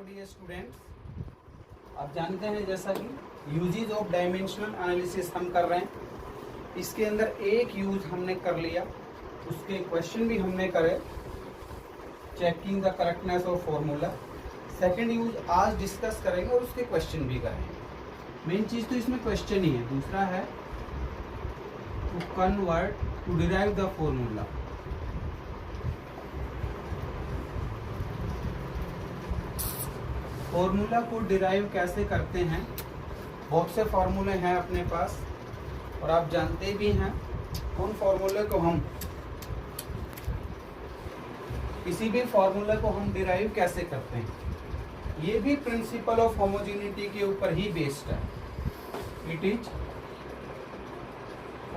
Dear students, आप जानते हैं जैसा कि यूजेस ऑफ डायमेंशनल एनालिसिस हम कर रहे हैं। इसके अंदर एक यूज हमने कर लिया, उसके क्वेश्चन भी हमने करे, checking the correctness of formula. Second use आज डिस्कस करेंगे और उसके क्वेश्चन भी करेंगे। मेन चीज तो इसमें क्वेश्चन ही है। दूसरा है to convert to derive the formula. Formula को डिराइव कैसे करते हैं। बहुत से फॉर्मूले हैं अपने पास और आप जानते भी हैं उन फॉर्मूले को हम किसी भी फॉर्मूले को हम डिराइव कैसे करते हैं। ये भी प्रिंसिपल ऑफ होमोजेनिटी के ऊपर ही बेस्ड है। It is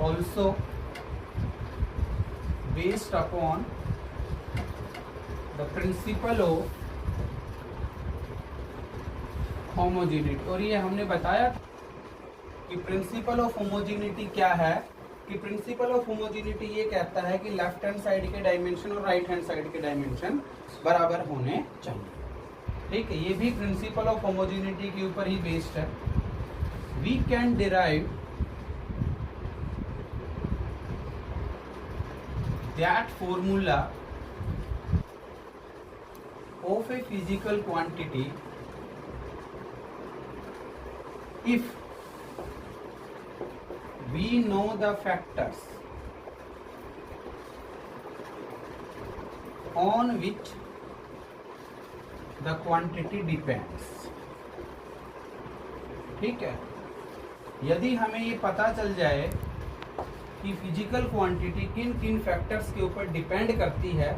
also based upon the principal of homogeneity. और ये हमने बताया कि प्रिंसिपल ऑफ होमोजेनिटी क्या है, कि प्रिंसिपल ऑफ होमोजेनिटी ये कहता है कि लेफ्ट हैंड साइड के डायमेंशन और राइट हैंड साइड के डायमेंशन बराबर होने चाहिए। ठीक है, ये भी प्रिंसिपल ऑफ होमोजेनिटी के ऊपर ही बेस्ड है। We can derive that formula of a physical quantity if we know the factors on which the quantity depends। ठीक है, यदि हमें ये पता चल जाए कि फिजिकल क्वांटिटी किन किन फैक्टर्स के ऊपर डिपेंड करती है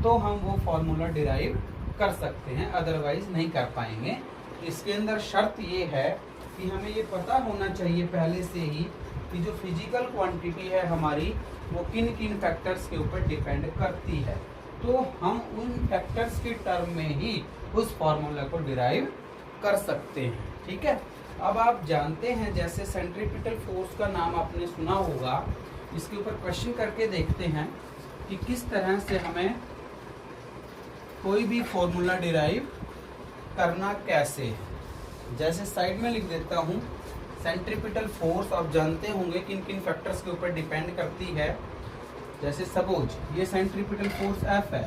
तो हम वो फॉर्मूला डिराइव कर सकते हैं, अदरवाइज नहीं कर पाएंगे। इसके अंदर शर्त ये है कि हमें ये पता होना चाहिए पहले से ही कि जो फिजिकल क्वांटिटी है हमारी वो किन किन फैक्टर्स के ऊपर डिपेंड करती है, तो हम उन फैक्टर्स के टर्म में ही उस फॉर्मूला को डिराइव कर सकते हैं। ठीक है, अब आप जानते हैं जैसे सेंट्रीपिटल फोर्स का नाम आपने सुना होगा, इसके ऊपर क्वेश्चन करके देखते हैं कि किस तरह से हमें कोई भी फॉर्मूला डिराइव करना कैसे है। जैसे साइड में लिख देता हूँ, सेंट्रीपिटल फोर्स आप जानते होंगे किन किन फैक्टर्स के ऊपर डिपेंड करती है। जैसे सपोज ये सेंट्रीपिटल फोर्स F है,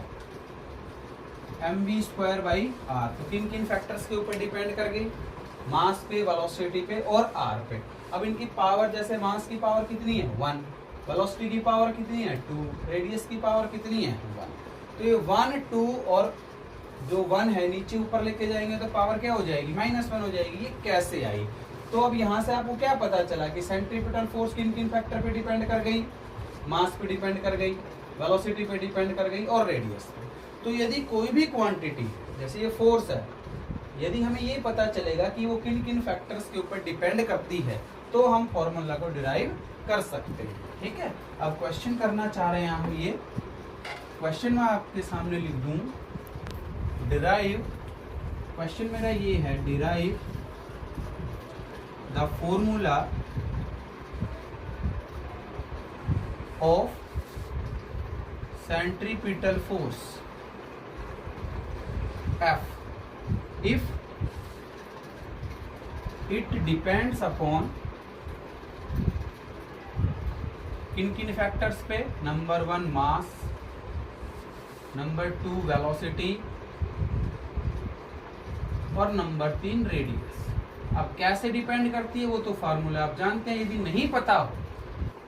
mv²/r, तो किन किन फैक्टर्स के ऊपर डिपेंड कर गई, मास पे, वेलोसिटी पे और r पे। अब इनकी पावर, जैसे मास की पावर कितनी है 1, वेलोसिटी की पावर कितनी है 2, रेडियस की पावर कितनी है 1। तो ये 1, 2 और जो 1 है नीचे ऊपर लेके जाएंगे तो पावर क्या हो जाएगी, -1 हो जाएगी। ये कैसे आई? तो अब यहाँ से आपको क्या पता चला कि सेंट्रीपिटल फोर्स किन किन फैक्टर पे डिपेंड कर गई, मास पे डिपेंड कर गई, वेलोसिटी पे डिपेंड कर गई और रेडियस पे। तो यदि कोई भी क्वांटिटी, जैसे ये फोर्स है, यदि हमें ये पता चलेगा कि वो किन किन फैक्टर्स के ऊपर डिपेंड करती है तो हम फॉर्मूला को डिराइव कर सकते हैं। ठीक है, अब क्वेश्चन करना चाह रहे हैं हम। ये क्वेश्चन मैं आपके सामने लिख दूं, डिराइव, क्वेश्चन मेरा ये है, derive the formula of centripetal force F if it depends upon किन किन फैक्टर्स पे, नंबर 1 मास, नंबर 2 वेलोसिटी और नंबर 3 रेडियस। अब कैसे डिपेंड करती है वो तो फार्मूला आप जानते हैं। यदि नहीं पता हो,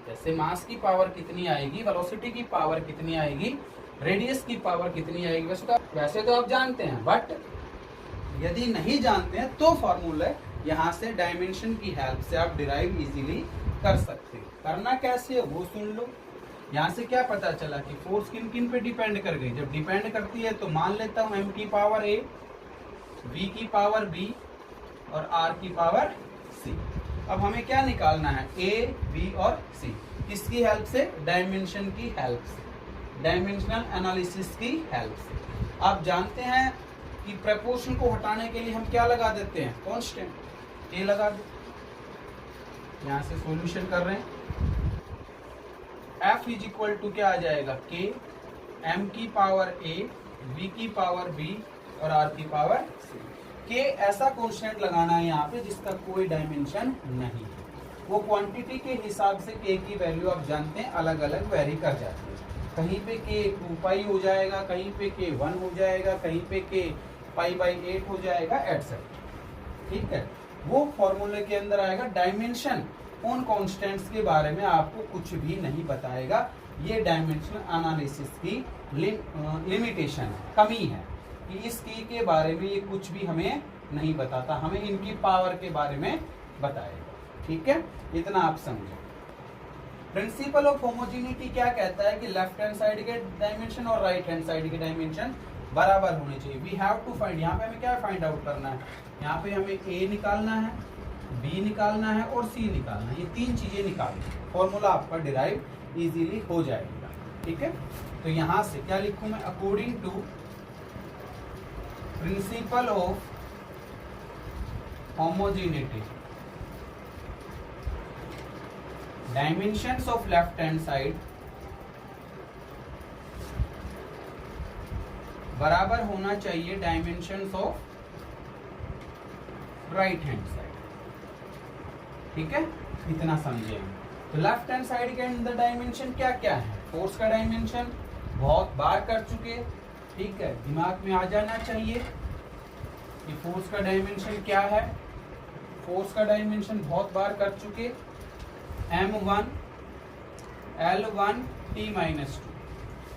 जैसे मास की पावर कितनी आएगी, वेलोसिटी की पावर कितनी आएगी, रेडियस की पावर कितनी आएगी, वैसे तो आप जानते हैं, बट यदि नहीं जानते हैं तो फार्मूला यहाँ से डायमेंशन की हेल्प से आप डिराइव इजीली कर सकते हैं। करना कैसे है वो सुन लो। यहाँ से क्या पता चला कि फोर्स किन किन पे डिपेंड कर गई। जब डिपेंड करती है तो मान लेता हूँ m की पावर a, v की पावर b और r की पावर c। अब हमें क्या निकालना है, a, b और c। किसकी हेल्प से, डायमेंशन की हेल्प से, डायमेंशनल एनालिसिस की हेल्प से। आप जानते हैं कि प्रपोर्शन को हटाने के लिए हम क्या लगा देते हैं, कांस्टेंट a लगा दो। यहाँ से सॉल्यूशन कर रहे हैं, F इज इक्वल टू क्या आ जाएगा, k, m की पावर a, v की पावर b और r की पावर k ऐसा कांस्टेंट लगाना है यहाँ पे जिसका कोई डायमेंशन नहीं है। वो क्वांटिटी के हिसाब से k की वैल्यू आप जानते हैं अलग अलग वेरी कर जाती है। कहीं पे k 2 पाई हो जाएगा, कहीं पे k 1 हो जाएगा, कहीं पे k पाई बाई 8 हो जाएगा एटसेट्रा। ठीक है, वो फॉर्मूले के अंदर आएगा। डायमेंशन उन कॉन्स्टेंट्स के बारे में आपको कुछ भी नहीं बताएगा। ये डायमेंशनल एनालिसिस की लिमिटेशन है, कमी है कि इस की के बारे में ये कुछ भी हमें नहीं बताता, हमें इनकी पावर के बारे में बताएगा। ठीक है, इतना आप समझो। प्रिंसिपल ऑफ होमोजेनिटी क्या कहता है कि लेफ्ट हैंड साइड के डायमेंशन और राइट हैंड साइड के डायमेंशन बराबर होने चाहिए। वी हैव टू फाइंड, यहाँ पे हमें क्या फाइंड आउट करना है, यहाँ पे हमें a निकालना है, b निकालना है और c निकालना है। ये तीन चीजें निकालनी है, फॉर्मूला आपका डिराइव इजीली हो जाएगा। ठीक है, तो यहाँ से क्या लिखूं मैं, according to principle of homogeneity dimensions of left hand side बराबर होना चाहिए dimensions of right hand side. ठीक है, इतना समझिए। तो लेफ्ट हैंड साइड के अंदर डायमेंशन क्या क्या है, फोर्स का डायमेंशन बहुत बार कर चुके। ठीक है, दिमाग में आ जाना चाहिए कि फोर्स का डायमेंशन क्या है। फोर्स का डायमेंशन बहुत बार कर चुके, m1 L1 T-2।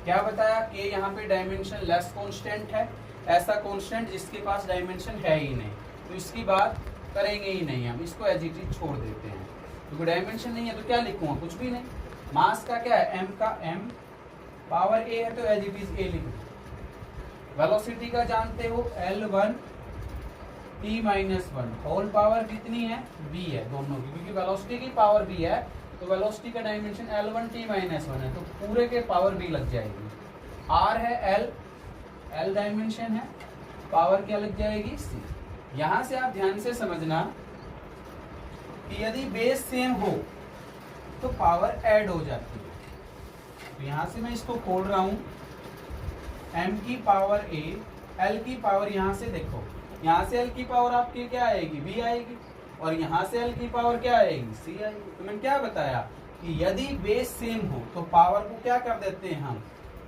क्या बताया कि यहाँ पे डायमेंशन लेस कांस्टेंट है, ऐसा कांस्टेंट जिसके पास डायमेंशन है ही नहीं, तो इसकी बात करेंगे ही नहीं, हम इसको एज इट इज छोड़ देते हैं। तो डायमेंशन नहीं है तो क्या लिखूंगा, कुछ भी नहीं। मास का क्या है, m का m, पावर a है तो एज इट इज a लिख दो। वेलोसिटी का जानते हो L1 T-1, होल पावर कितनी है, b है दोनों की, क्योंकि वेलोसिटी की पावर b है तो वेलोसिटी का डायमेंशन L1 T-1 है, तो पूरे के पावर b लग जाएगी। r है l डायमेंशन है, पावर क्या लग जाएगी, c। यहां से आप ध्यान से समझना कि यदि बेस सेम हो तो पावर ऐड हो जाती है। तो यहां से मैं इसको खोल रहा हूं, m की पावर a, l की पावर, यहां से देखो, यहां से l की पावर आपकी क्या आएगी, b आएगी, और यहां से l की पावर क्या आएगी, c आएगी। तो मैंने क्या बताया कि यदि बेस सेम हो तो पावर को क्या कर देते हैं, हम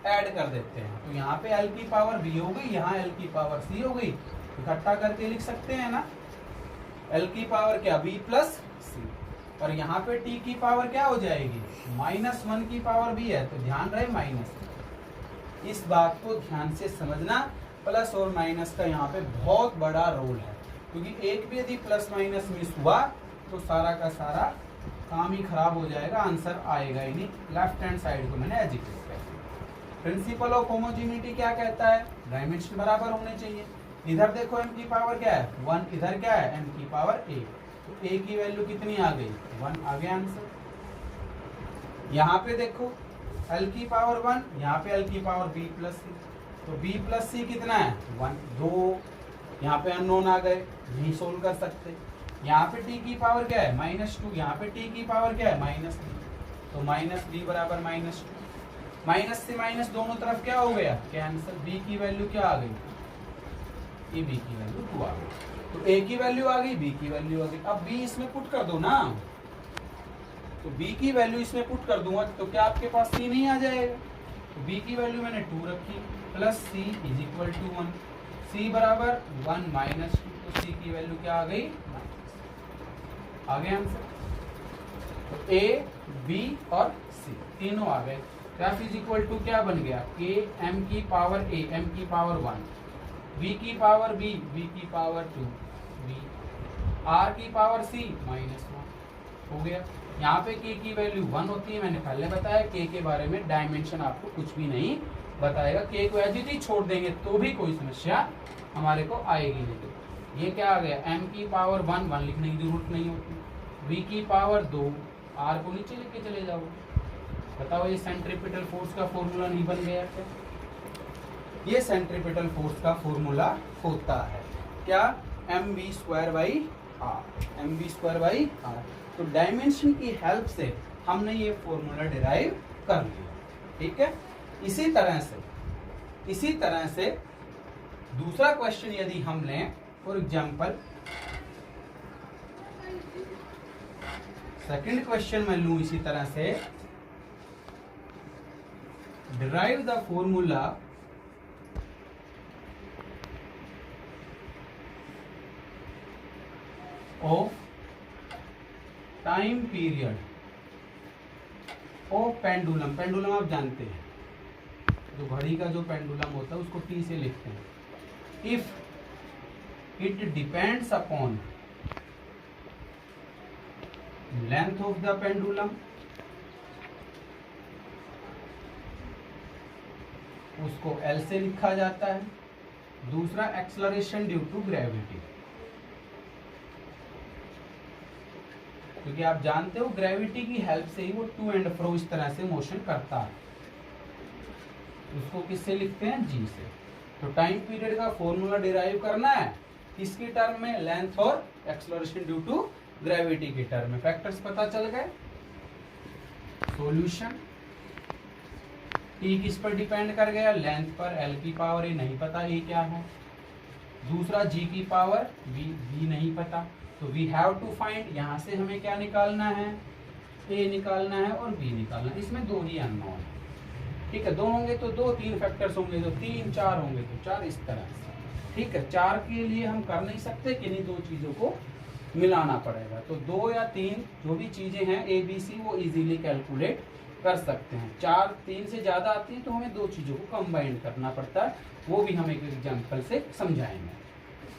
ऐड कर देते हैं। तो यहाँ पे l की पावर b हो गई, यहाँ l की पावर c हो गई, इकट्ठा करके लिख सकते हैं ना, l की पावर क्या, b प्लस c, और यहाँ पे t की पावर क्या हो जाएगी, -1 की पावर b है, तो ध्यान रहे माइनस। इस बात को ध्यान से समझना, प्लस और माइनस का यहाँ पे बहुत बड़ा रोल है, क्योंकि एक भी यदि प्लस माइनस मिस हुआ तो सारा का सारा काम ही खराब हो जाएगा, आंसर आएगा ही नहीं। लेफ्ट हैंड साइड को मैंने एजुकेट किया। प्रिंसिपल ऑफ होमोजेनिटी क्या कहता है, डायमेंशन बराबर होने चाहिए। इधर देखो m की पावर क्या है 1, इधर क्या है m की पावर a, तो a की वैल्यू कितनी आ गई 1, आ गया आंसर। यहाँ पे देखो l की पावर 1, यहाँ पे l की पावर b प्लस c, तो b प्लस c कितना है 1, 2, यहाँ पे अननोन आ गए, नहीं सोल्व कर सकते। यहाँ पे t की पावर क्या है -2, यहाँ पे t की पावर क्या है -3, तो -b बराबर -2, माइनस से माइनस दोनों तरफ क्या हो गया कैंसिल, b की वैल्यू क्या आ गई, ये b की वैल्यू 2 आ गई, तो a की वैल्यू आ गई, b की वैल्यू आ गई। अब b इसमें पुट कर दो ना, तो b की वैल्यू इसमें पुट कर दूंगा तो क्या आपके पास c नहीं आ जाएगा, तो b की वैल्यू मैंने 2 रखी, plus c is equal to 1, c बराबर 1 -2, तो c की वैल्यू क्या आ गई आ गया आंसर। तो a b और c तीनों आ गए। एफ इज इक्वल टू क्या बन गया k m की पावर a, m की पावर 1, v की पावर b, v की पावर 2, v, r की पावर c -1 हो गया। यहाँ पे k की वैल्यू 1 होती है, मैंने पहले बताया k के बारे में डायमेंशन आपको कुछ भी नहीं बताएगा, k को एज इट इज छोड़ देंगे तो भी कोई समस्या हमारे को आएगी नहीं। ये क्या आ गया m की पावर 1 लिखने की जरूरत नहीं होती, v की पावर 2, r को नीचे लिख के चले जाओ। बताओ ये सेंट्रीपिटल फोर्स का फॉर्मूला नहीं बन गया क्या, ये सेंट्रीपिटल फोर्स का फॉर्मूला होता है क्या mv²/r, mv²/r। तो डायमेंशन की हेल्प से हमने ये फॉर्मूला डिराइव कर लिया, ठीक है। इसी तरह से दूसरा क्वेश्चन यदि हम लें, फॉर एग्जाम्पल सेकंड क्वेश्चन मैं लूं इसी तरह से, derive the formula of time period of pendulum. Pendulum आप जानते हैं, जो घड़ी का जो पेंडुलम होता है उसको टी से लिखते हैं। If it depends upon length of the pendulum, उसको एल से लिखा जाता है। दूसरा एक्सेलरेशन ड्यू टू ग्रेविटी, क्योंकि आप जानते हो ग्रेविटी की हेल्प से ही वो टू एंड फ्रो इस तरह से मोशन करता है। उसको किससे लिखते हैं? जी से। तो टाइम पीरियड का फॉर्मूला डिराइव करना है किसकी टर्म में? लेंथ और एक्सेलरेशन ड्यू टू ग्रेविटी की टर्म में। फैक्टर्स पता चल गए। सॉल्यूशन, टी किस पर डिपेंड कर गया? लेंथ पर। एल की पावर ए नहीं पता ए क्या है। दूसरा जी की पावर वी नहीं पता, तो वी हैव टू फाइंड, यहां से हमें क्या निकालना है? ए निकालना है और बी निकालना है। इसमें दो ही अननोन है, ठीक है। दो होंगे तो दो, तीन फैक्टर्स होंगे तो तीन, चार होंगे तो चार, इस तरह से, ठीक है। चार के लिए हम कर नहीं सकते, किन्हीं दो चीजों को मिलाना पड़ेगा। तो दो या तीन जो भी चीजें हैं ए बी सी, वो इजीली कैलकुलेट कर सकते हैं। चार, तीन से ज्यादा आती है तो हमें दो चीजों को कंबाइन करना पड़ता है, वो भी हम एक एग्जाम्पल से समझाएंगे।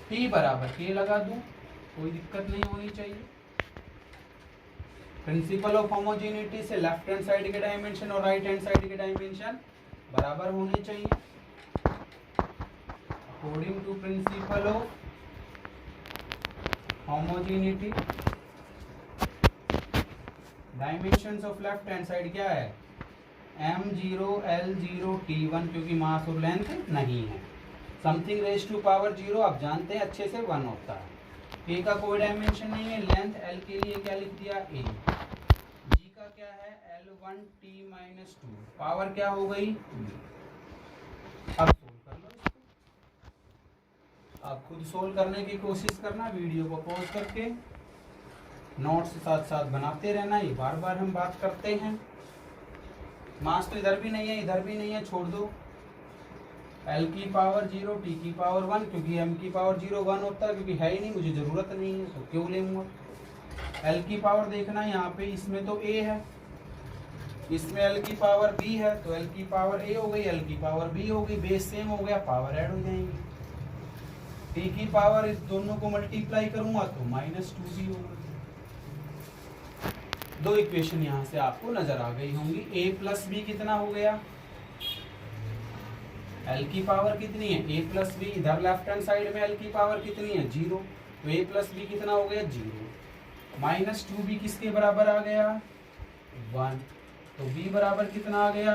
टी बराबर के लगा दूं, कोई दिक्कत नहीं होनी चाहिए। प्रिंसिपल ऑफ होमोजेनिटी से लेफ्ट हैंड साइड के डायमेंशन और राइट हैंड साइड के डायमेंशन बराबर होने चाहिए। According to principle of homogeneity, dimensions of left hand side क्या है? m0 l0 t1, क्योंकि मास और लेंथ नहीं है। समथिंग रेज टू पावर 0 आप जानते हैं अच्छे से 1 होता है। ए का कोई डायमेंशन नहीं है। लेंथ एल के लिए क्या लिख दिया? ए। जी का क्या है? l1 t-2। पावर क्या हो गई? अब सोल्व कर लो इसको। आप खुद सोल्व करने की कोशिश करना, वीडियो को पॉज करके नोट्स साथ साथ बनाते रहना। ये बार बार हम बात करते हैं। मास तो इधर भी नहीं है, इधर भी नहीं है, छोड़ दो। L की पावर 0, T की पावर 1, क्योंकि M की पावर 0 1 होता है, क्योंकि है ही नहीं, मुझे जरूरत नहीं है तो क्यों लेंगे। L की पावर देखना, यहाँ पे इसमें तो A है, इसमें L की पावर B है, तो L की पावर A हो गई, L की पावर B हो गई, बेस सेम हो गया, पावर ऐड हो जाएंगी। T की पावर इस दोनों को मल्टीप्लाई करूंगा तो -2B होगा। दो इक्वेशन यहाँ से आपको नजर आ गई होंगी। A प्लस B कितना हो गया? L की पावर कितनी है? A plus B. इधर लेफ्ट हैंड साइड में L की पावर कितनी है? 0, तो A प्लस बी कितना हो गया? 0। -2B किसके बराबर आ गया? 1, तो B बराबर कितना आ गया?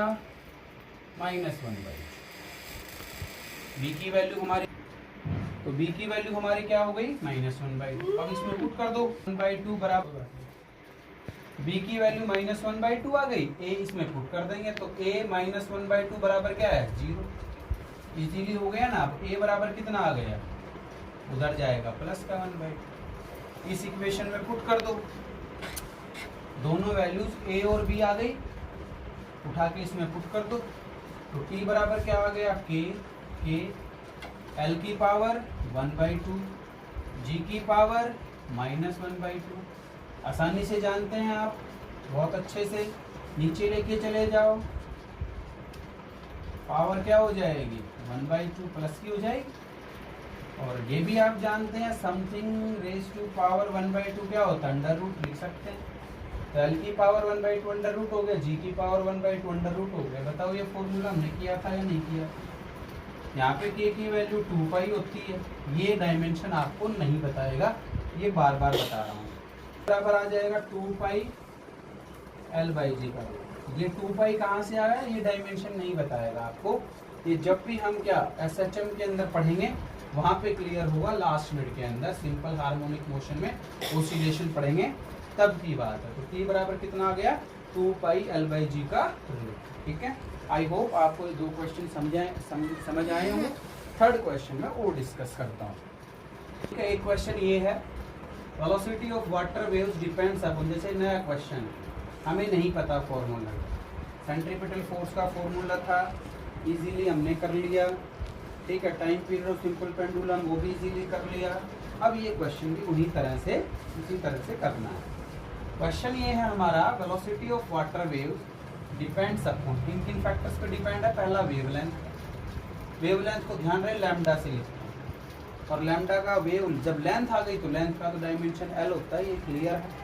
-1/2। B की वैल्यू हमारी, तो B की वैल्यू हमारी क्या हो गई? -1/2। अब इसमें पुट कर दो, 1/2 बराबर, B की वैल्यू -1/2 आ गई। A इसमें पुट कर देंगे तो A -1/2 बराबर क्या है? 0। इजीली हो गया ना। अब A बराबर कितना आ गया? उधर जाएगा प्लस का 1/2। इस इक्वेशन में पुट कर दो, दोनों वैल्यूज A और B आ गई, उठा के इसमें पुट कर दो। तो T बराबर क्या आ गया? K। L की पावर 1/2, G की पावर -1/2। आसानी से जानते हैं आप, बहुत अच्छे से नीचे लेके चले जाओ, पावर क्या हो जाएगी? 1/2 प्लस की हो जाएगी। और ये भी आप जानते हैं, समथिंग रेज टू पावर 1/2 क्या होता है? अंडर रूट लिख सकते हैं। तो L की पावर 1/2 अंडर रूट हो गया, G की पावर 1/2 अंडर रूट हो गया। बताओ ये फॉर्मूला हमने किया था या नहीं किया? यहाँ पे K की वैल्यू 2π होती है। ये डायमेंशन आपको नहीं बताएगा, ये बार बार बता रहा हूँ। बराबर आ जाएगा 2π L/G का। ये 2π कहाँ से आया? ये डायमेंशन नहीं बताएगा आपको। ये जब भी हम क्या SHM के अंदर पढ़ेंगे वहाँ पे क्लियर होगा, लास्ट मिनट के अंदर सिंपल हार्मोनिक मोशन में ओसिलेशन पढ़ेंगे तब की बात है। तो T बराबर कितना आ गया? 2π L/G का रूट। ठीक है, आई होप आपको ये दो क्वेश्चन समझ आए होंगे। थर्ड क्वेश्चन में वो डिस्कस करता हूँ। ठीक है, एक क्वेश्चन ये है, velocity of water waves depends upon, जैसे नया क्वेश्चन हमें नहीं पता फॉर्मूला, सेंट्रीपिटल फोर्स का फॉर्मूला था, इजीली हमने कर लिया। ठीक है, time period of simple pendulum वो भी इजीली कर लिया। अब ये क्वेश्चन भी उसी तरह से करना है। क्वेश्चन ये है हमारा, velocity of water waves depends upon, किन किन फैक्टर्स पे डिपेंड है। पहला वेवलेंथ, वेवलेंथ को ध्यान रहे लैम्डा से लिखते हैं, और लैम्डा का वेव जब लेंथ आ गई तो लेंथ का तो डायमेंशन एल होता है, ये क्लियर है।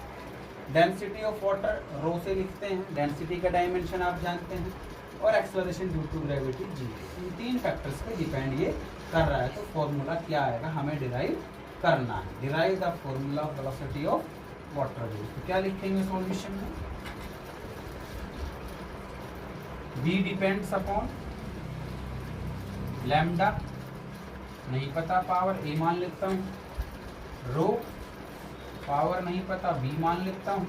डेंसिटी ऑफ वाटर रो से लिखते हैं, डेंसिटी का डायमेंशन आप जानते हैं, और acceleration due to gravity G. इन तीन फैक्टर्स पे डिपेंड ये कर रहा है। तो फॉर्मूला क्या आएगा, हमें डिराइव करना है। Derive the formula of velocity of water wave. तो क्या लिखेंगे सॉल्यूशन में, v डिपेंड्स अपॉन लैम्डा, नहीं पता पावर a मान लेता हूँ, रो पावर नहीं पता b मान लेता हूँ,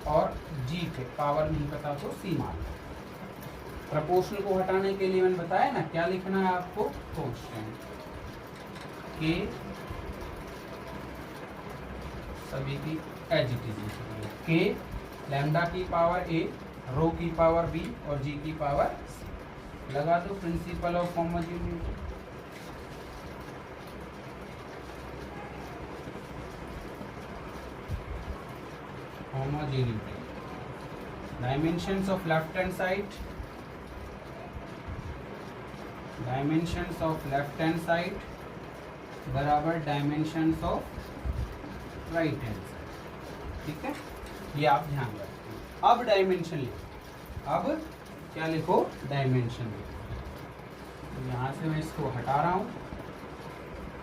और g पे पावर नहीं पता तो c मान लेता हूँ। प्रपोर्शनल को हटाने के लिए मैंने बताया ना क्या लिखना है आपको, कांस्टेंट के सभी की एजिटिव के, लैम्डा की पावर a, रो की पावर b और g की पावर c। लगा दो principle of homogeneity. Homogeneity, dimensions of left hand side, dimensions of left hand side बराबर dimensions of right hand side. ठीक है, ये आप ध्यान रखें। अब डायमेंशन लिखो, अब क्या लिखो, डायमेंशन लिखो। तो यहाँ से मैं इसको हटा रहा हूँ,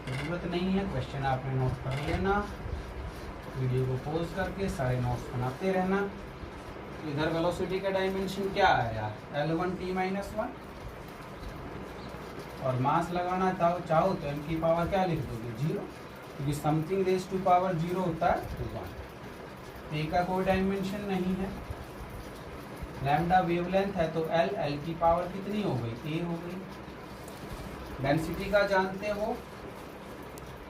जरूरत नहीं है। क्वेश्चन आपने नोट कर लेना, वीडियो को पॉज करके सारे नोट्स बनाते रहना। इधर वेलोसिटी का डायमेंशन क्या आया, L1t-1, और मास लगाना चाहो तो m की पावर क्या लिख दोगे, 0, क्योंकि समथिंग रेज टू पावर 0 होता है तो 1। a का कोई डायमेंशन नहीं है, लैम्डा वेवलेंथ है तो l की पावर कितनी हो गई, a हो गई। डेंसिटी का जानते हो,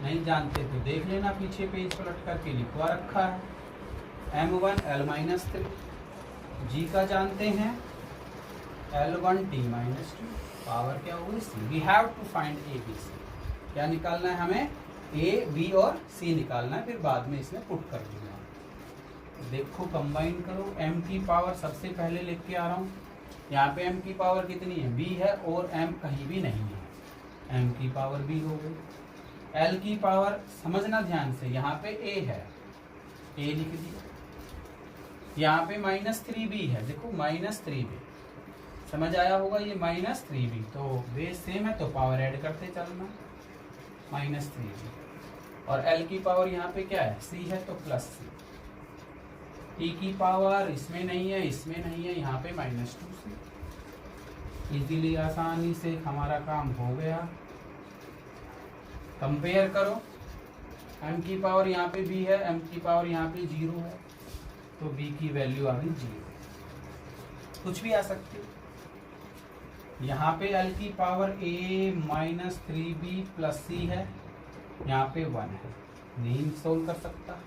नहीं जानते तो देख लेना, पीछे पेज पलट करके लिखवा रखा है, m1 L-3। g का जानते हैं L1t-2, पावर क्या होगी c। We have to find a b c, क्या निकालना है हमें, a b और c निकालना है, फिर बाद में इसमें पुट कर दूंगा। देखो कंबाइन करो, m की पावर सबसे पहले लिख के आ रहा हूँ, यहाँ पे m की पावर कितनी है, b है, और m कहीं भी नहीं है, m की पावर b हो गई। l की पावर समझना ध्यान से, यहाँ पे a है, a लिख दिया, यहाँ पे -3b है, देखो -3b, समझ आया होगा, ये -3b, तो बेस सेम है तो पावर ऐड करते चलना, -3b, और l की पावर यहाँ पे क्या है, c है तो +c, t की पावर इसमें नहीं है, इसमें नहीं है, यहाँ पे -2c। इजीली आसानी से हमारा काम हो गया। कंपेयर करो, m की पावर यहाँ पे b है, m की पावर यहाँ पे 0 है, तो b की वैल्यू आ गई 0, कुछ भी आ सकती है। यहाँ पे l की पावर a-3b + c है, यहाँ पे 1 है, नहीं सोल्व कर सकता।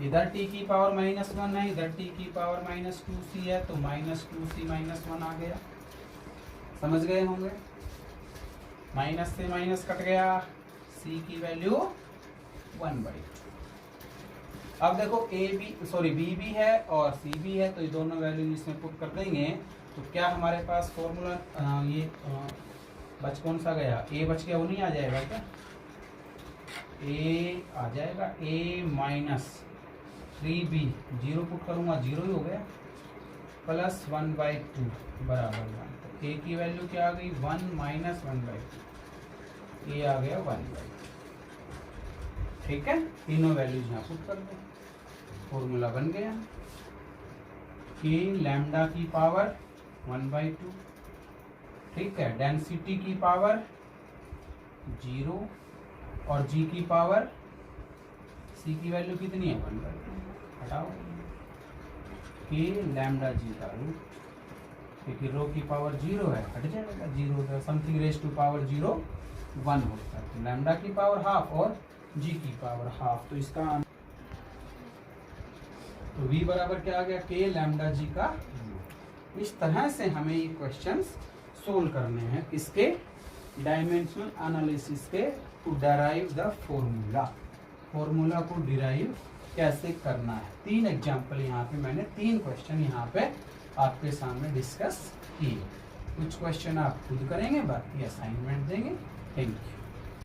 इधर t की पावर -1 है, इधर t की पावर -2c है, तो -2c -1 आ गया, समझ गए होंगे। माइनस से माइनस कट गया, c की वैल्यू 1/2। अब देखो b भी है और c भी है, तो ये दोनों वैल्यू इसमें पुट कर देंगे, तो क्या हमारे पास फॉर्मूला ये बच कौन सा गया, a बच गया, वो नहीं आ जाएगा क्या, a आ जाएगा, a-3b, 0 पुट करूँगा 0 ही हो गया, +1/2 बराबर 1, तो a की वैल्यू क्या आ गई, 1 - 1/2, a आ गया 1/2। ठीक है, तीनों वैल्यूज यहाँ पुट कर दो, फॉर्मूला बन गया कि लैम्डा की पावर 1/2, ठीक है, डेंसिटी की पावर 0 और g की पावर, c की वैल्यू कितनी है 1/2, हटाओ, कि लैम्डा g का रूट क्योंकि रो की पावर 0 है, हट जाएगा 0, समथिंग रेज टू पावर 0 1 होता है। तो लैम्डा की पावर हाफ और जी की पावर हाफ, तो इसका तो v बराबर क्या आ गया, k लैम्डा जी का। इस तरह से हमें ये क्वेश्चंस सोल्व करने हैं, इसके डायमेंशनल एनालिसिस के, to derive the formula, formula को डिराइव कैसे करना है। 3 एग्जाम्पल यहाँ पे मैंने 3 क्वेश्चन यहाँ पे आपके सामने डिस्कस किए। कुछ क्वेश्चन आप खुद करेंगे, बाकी असाइनमेंट देंगे। Thank you.